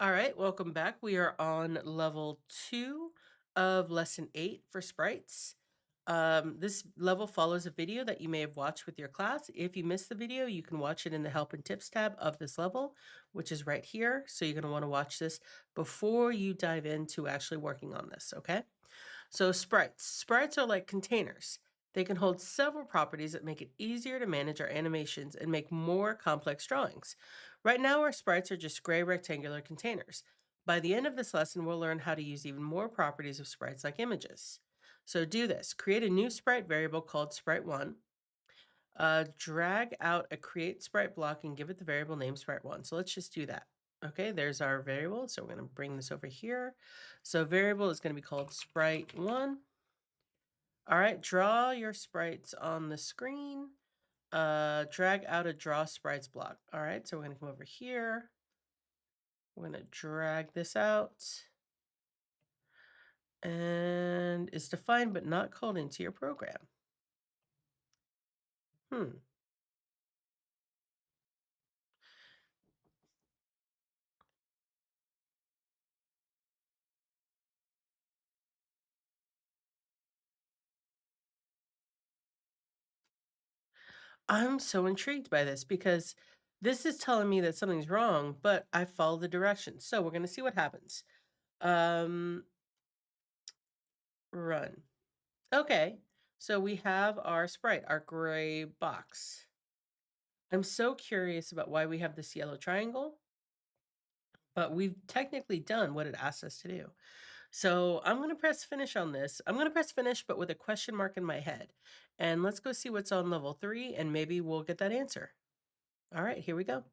All right, welcome back. We are on level 2 of lesson 8 for sprites. This level follows a video that you may have watched with your class. If you missed the video, you can watch it in the help and tips tab of this level, which is right here. So you're going to want to watch this before you dive into actually working on this, okay? So sprites. Sprites are like containers. They can hold several properties that make it easier to manage our animations and make more complex drawings. Right now, our sprites are just gray rectangular containers. By the end of this lesson, we'll learn how to use even more properties of sprites like images. So do this. Create a new sprite variable called sprite1. Drag out a create sprite block and give it the variable name sprite1. So let's just do that. Okay, there's our variable. So we're going to bring this over here. So variable is going to be called sprite1. All right, draw your sprites on the screen. Drag out a draw sprites block. All right, so we're going to come over here. We're going to drag this out. And it's defined but not called into your program. Hmm. I'm so intrigued by this because this is telling me that something's wrong, but I follow the directions. So we're going to see what happens. Um, Run. Okay, so we have our sprite, our gray box. I'm so curious about why we have this yellow triangle, but we've technically done what it asked us to do. So I'm going to press finish on this. I'm going to press finish, but with a question mark in my head. And let's go see what's on level 3, and maybe we'll get that answer. All right, here we go.